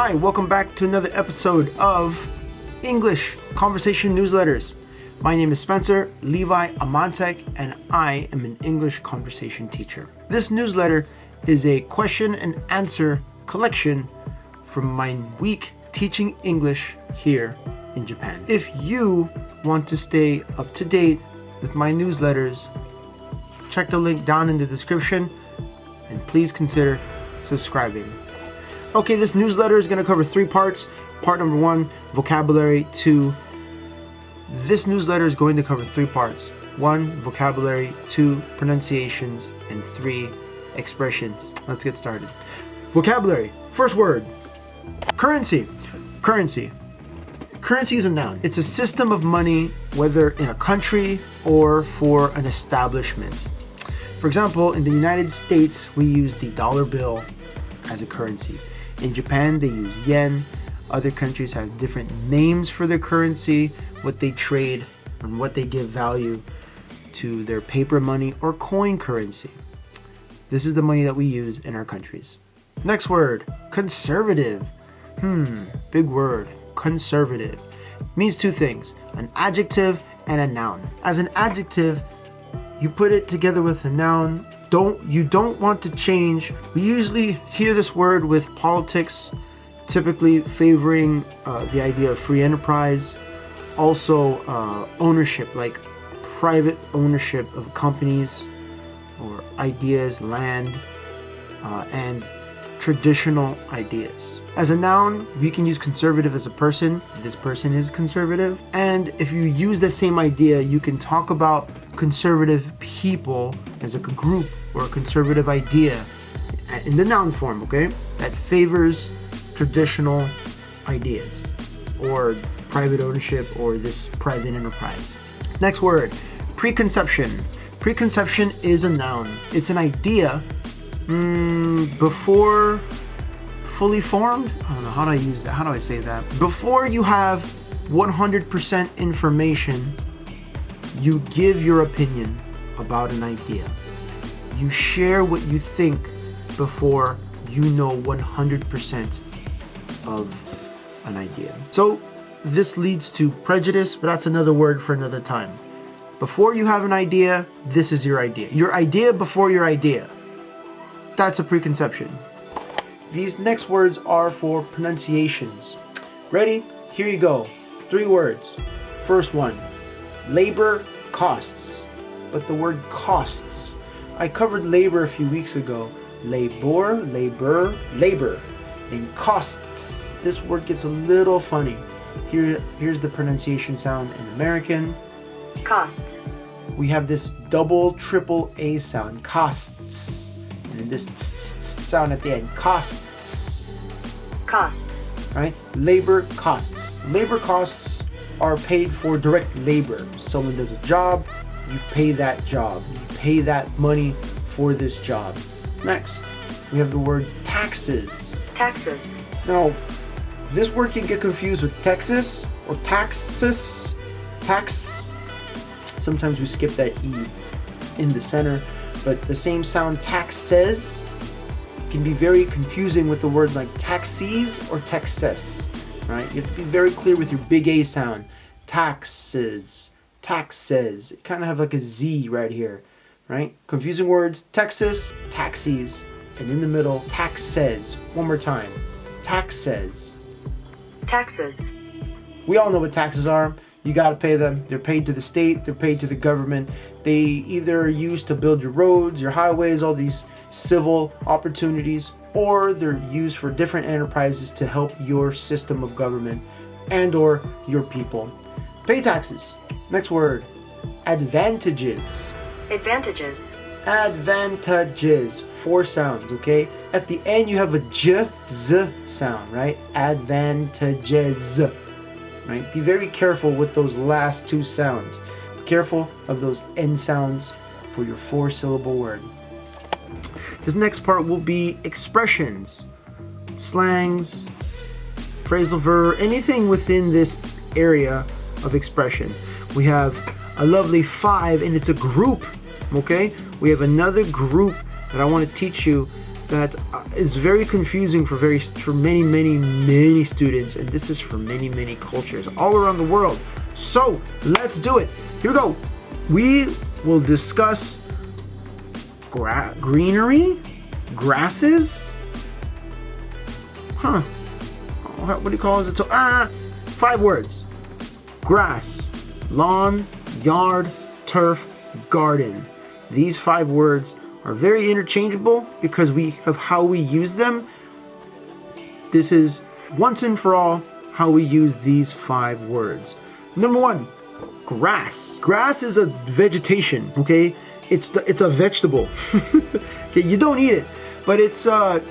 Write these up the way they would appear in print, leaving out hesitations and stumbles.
Hi, welcome back to another episode of English Conversation Newsletters. My name is Spencer Levi Amontek, and I am an English conversation teacher. This newsletter is a question and answer collection from my week teaching English here in Japan. If you want to stay up to date with my newsletters, check the link down in the description and please consider subscribing. Okay, this newsletter is going to cover 3 parts. Part number 1, vocabulary. 2, this newsletter is going to cover 3 parts. 1, vocabulary. 2, pronunciations. And 3, expressions. Let's get started. Vocabulary. First word, currency. Currency. Currency is a noun. It's a system of money, whether in a country or for an establishment. For example, in the United States, we use the dollar bill as a currency. In Japan, they use yen. Other countries have different names for their currency, what they trade, and what they give value to their paper money or coin currency. This is the money that we use in our countries. Next word, conservative. Big word, conservative. Means 2 things, an adjective and a noun. As an adjective, you put it together with a noun. You don't want to change. We usually hear this word with politics, typically favoring the idea of free enterprise. Also ownership, like private ownership of companies or ideas, land, and traditional ideas. As a noun, we can use conservative as a person. This person is conservative. And if you use the same idea, you can talk about conservative people as a group or a conservative idea in the noun form, okay? That favors traditional ideas or private ownership or this private enterprise. Next word, preconception. Preconception is a noun. It's an idea before fully formed. I don't know, how do I use that? How do I say that? Before you have 100% information, you give your opinion about an idea. You share what you think before you know 100% of an idea. So this leads to prejudice, but that's another word for another time. Before you have an idea, this is your idea. Your idea before your idea. That's a preconception. These next words are for pronunciations. Ready? Here you go. 3 words. First one, labor costs. But the word costs, I covered labor a few weeks ago. Labor, and costs. This word gets a little funny. Here's the pronunciation sound in American. Costs. We have this double, triple A sound, costs. And this sound at the end, costs. Costs. Right? Labor costs. Labor costs are paid for direct labor. Someone does a job, you pay that job. You pay that money for this job. Next, we have the word taxes. Taxes. Now, this word can get confused with Texas or taxes. Tax. Sometimes we skip that E in the center, but the same sound, taxes, can be very confusing with the word like taxis or Texas. Right? You have to be very clear with your big A sound. Taxes. Taxes. You kind of have like a Z right here. Right? Confusing words. Texas, taxis, and in the middle, taxes. One more time. Taxes. Taxes. We all know what taxes are. You got to pay them. They're paid to the state. They're paid to the government. They either are used to build your roads, your highways, all these civil opportunities, or they're used for different enterprises to help your system of government and or your people. Pay taxes. Next word, advantages. Advantages. Advantages. 4 sounds, okay? At the end you have a j, z sound, right? Advantages. Right? Be very careful with those last 2 sounds. Be careful of those N sounds for your 4-syllable word. This next part will be expressions, slangs, phrasal verb, anything within this area of expression. We have a lovely 5, and it's a group, okay? We have another group that I want to teach you that is very confusing for many students, and this is for many cultures all around the world. So let's do it. Here we go. We will discuss greenery, grasses. What do you call it? So 5 words: grass, lawn, yard, turf, garden. These 5 words are very interchangeable because of how we use them. This is once and for all how we use these 5 words. Number 1, grass. Grass is a vegetation, okay? It's a vegetable. Okay, you don't eat it, but it's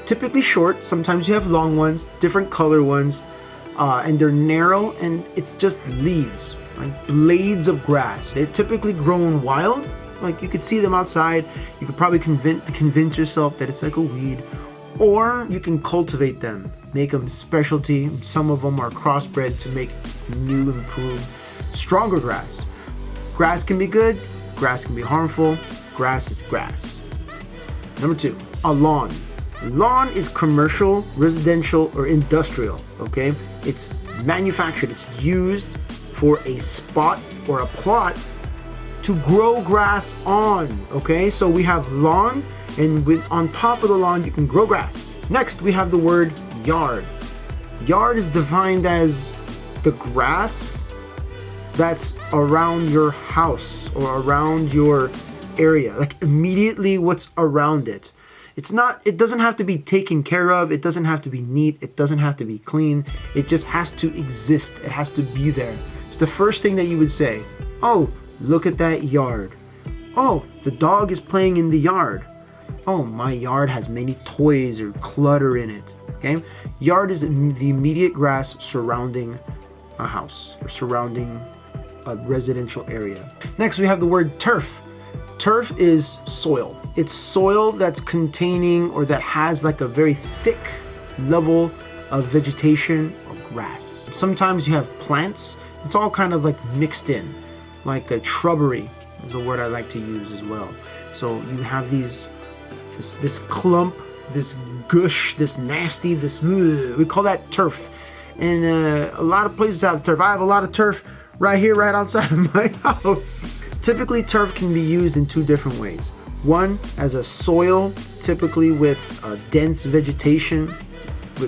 typically short. Sometimes you have long ones, different color ones, and they're narrow, and it's just leaves, like blades of grass. They're typically grown wild. Like, you could see them outside. You could probably convince yourself that it's like a weed, or you can cultivate them, make them specialty. Some of them are crossbred to make new, improved, stronger grass. Grass can be good, grass can be harmful. Grass is grass. Number 2, a lawn. Lawn is commercial, residential, or industrial, okay? It's manufactured, it's used for a spot or a plot to grow grass on, okay? So we have lawn, and on top of the lawn you can grow grass. Next, we have the word yard. Yard is defined as the grass that's around your house or around your area, like immediately what's around it. It doesn't have to be taken care of, it doesn't have to be neat, it doesn't have to be clean, it just has to exist, it has to be there. It's the first thing that you would say. Oh, look at that yard. Oh, the dog is playing in the yard. Oh, my yard has many toys or clutter in it. Okay? Yard is the immediate grass surrounding a house or surrounding a residential area. Next, we have the word turf. Turf is soil. It's soil that's containing or that has like a very thick level of vegetation or grass. Sometimes you have plants. It's all kind of like mixed in. Like a shrubbery is a word I like to use as well. So you have this clump, this gush, this nasty, we call that turf. And a lot of places have turf. I have a lot of turf right here, right outside of my house. Typically, turf can be used in 2 different ways. One, as a soil, typically with dense vegetation,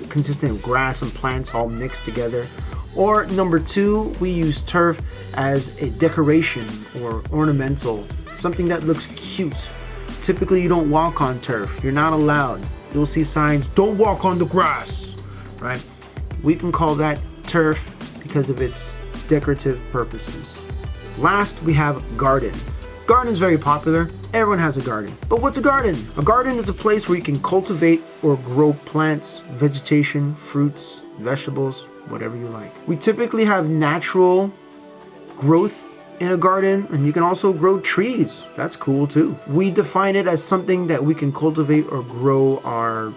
consisting of grass and plants all mixed together. Or number 2, we use turf as a decoration or ornamental, something that looks cute. Typically, you don't walk on turf. You're not allowed. You'll see signs, don't walk on the grass, right? We can call that turf because of its decorative purposes. Last, we have garden. Garden is very popular. Everyone has a garden. But what's a garden? A garden is a place where you can cultivate or grow plants, vegetation, fruits, vegetables, whatever you like. We typically have natural growth in a garden, and you can also grow trees. That's cool too. We define it as something that we can cultivate or grow our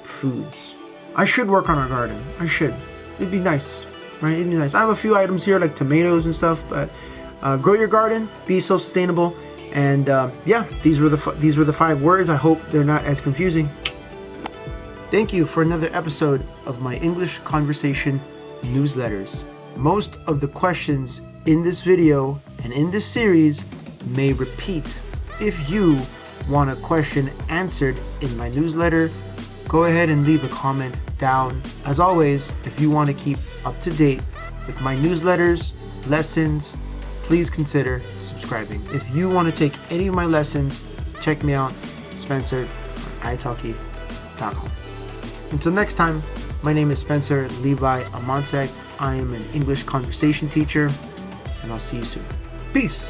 foods. I should work on our garden. I should. It'd be nice, right? It'd be nice. I have a few items here like tomatoes and stuff, but grow your garden, be self-sustainable, and yeah, these were the 5 words. I hope they're not as confusing. Thank you for another episode of my English conversation newsletters. Most of the questions in this video and in this series may repeat. If you want a question answered in my newsletter, go ahead and leave a comment down. As always, if you want to keep up to date with my newsletters, lessons, please consider subscribing. If you want to take any of my lessons, check me out, Spencer on italki.com. Until next time, my name is Spencer Levi Amontek. I am an English conversation teacher, and I'll see you soon. Peace!